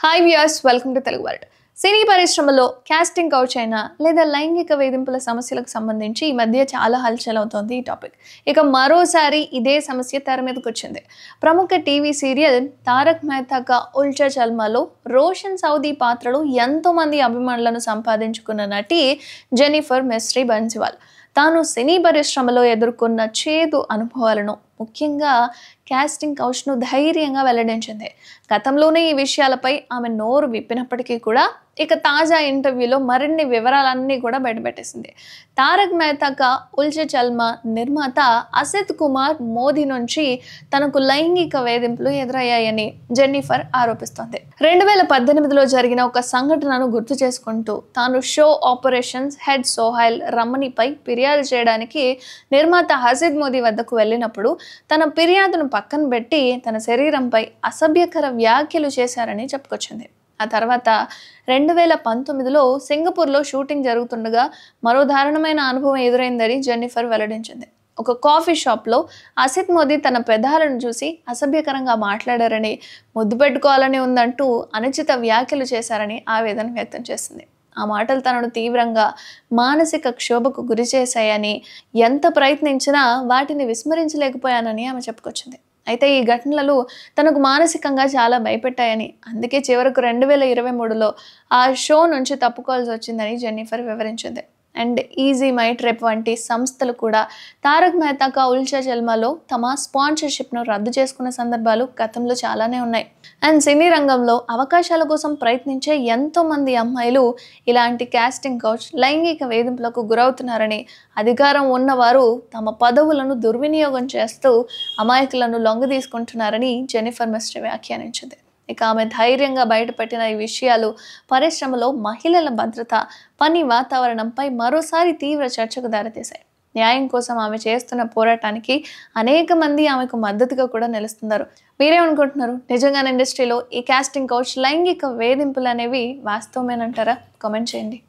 Hi viewers, welcome to Telugu world. Cine పరిశ్రమలో casting couch అయినా లేదా లైంగిక వేధింపుల సమస్యలకు సంబంధించి ఈ మధ్య చాలా హల్చల్ అవుతోంది ఈ టాపిక్. ఇక మరోసారి ఇదే సమస్య తెర మీదకి వచ్చింది. ప్రముఖ టీవీ సీరియల్ తారక్ మెహతా కా ఉల్టా చల్మాలో రోషన్ సౌదీ పాత్రలో ఎంతో మంది అభిమానులను సంపాదించుకున్న నటి జెన్నిఫర్ మిస్ట్రీ బన్సివాల్ తాను సినీ పరిశ్రమలో ఎదుర్కొన్న చేదు అనుభవాలను, ముఖ్యంగా కాస్టింగ్ కౌచ్ను ధైర్యంగా వెల్లడించింది. గతంలోనే ఈ విషయాలపై ఆమె నోరు విప్పినప్పటికీ కూడా ఇక తాజా ఇంటర్వ్యూలో మరిన్ని వివరాలన్నీ కూడా బయటపెట్టేసింది. తారక్ మెహతా కా ఉల్టా చల్మా నిర్మాత అసిత్ కుమార్ మోదీ నుంచి తనకు లైంగిక వేధింపులు ఎదురయ్యాయని జెన్నిఫర్ ఆరోపిస్తోంది. 2018లో జరిగిన ఒక సంఘటనను గుర్తు చేసుకుంటూ తాను షో ఆపరేషన్స్ హెడ్ సోహైల్ రమణిపై ఫిర్యాదు చేయడానికి నిర్మాత అసిత్ మోదీ వద్దకు వెళ్ళినప్పుడు తన ఫిర్యాదును పక్కన పెట్టి తన శరీరంపై అసభ్యకర వ్యాఖ్యలు చేశారని చెప్పుకొచ్చింది. ఆ తర్వాత 2019లో సింగపూర్లో షూటింగ్ జరుగుతుండగా మరో దారుణమైన అనుభవం ఎదురైందని జెన్నిఫర్ వెల్లడించింది. ఒక కాఫీ షాప్లో అసిత్ మోదీ తన పెదాలను చూసి అసభ్యకరంగా మాట్లాడారని, ముద్దు పెట్టుకోవాలని ఉందంటూ అనుచిత వ్యాఖ్యలు చేశారని ఆవేదన వ్యక్తం చేసింది. ఆ మాటలు తనను తీవ్రంగా మానసిక క్షోభకు గురి చేశాయని, ఎంత ప్రయత్నించినా వాటిని విస్మరించలేకపోయానని ఆమె చెప్పుకొచ్చింది. అయితే ఈ ఘటనలు తనకు మానసికంగా చాలా భయపెట్టాయని, అందుకే చివరకు 2023లో ఆ షో నుంచి తప్పుకోవాల్సి వచ్చిందని జెన్నిఫర్ వివరించింది. అండ్ ఈజీ మై ట్రిప్ వంటి సంస్థలు కూడా తారక్ మెహతా కా ఉల్టా చల్మాలో తమ స్పాన్సర్షిప్ను రద్దు చేసుకున్న సందర్భాలు గతంలో చాలానే ఉన్నాయి. అండ్ సినీ రంగంలో అవకాశాల కోసం ప్రయత్నించే ఎంతోమంది అమ్మాయిలు ఇలాంటి కాస్టింగ్ కౌచ్, లైంగిక వేధింపులకు గురవుతున్నారని, అధికారం ఉన్నవారు తమ పదవులను దుర్వినియోగం చేస్తూ అమాయకులను లొంగదీసుకుంటున్నారని జెన్నిఫర్ మిస్ట్రీ వ్యాఖ్యానించింది. ఇక ఆమె ధైర్యంగా బయటపెట్టిన ఈ విషయాలు పరిశ్రమలో మహిళల భద్రత, పని వాతావరణంపై మరోసారి తీవ్ర చర్చకు దారితీశాయి. న్యాయం కోసం ఆమె చేస్తున్న పోరాటానికి అనేక మంది ఆమెకు మద్దతుగా కూడా నిలుస్తున్నారు. మీరేమనుకుంటున్నారు? నిజంగానే ఇండస్ట్రీలో ఈ కాస్టింగ్ కౌచ్, లైంగిక వేధింపులు అనేవి వాస్తవమేనంటారా? కామెంట్ చేయండి.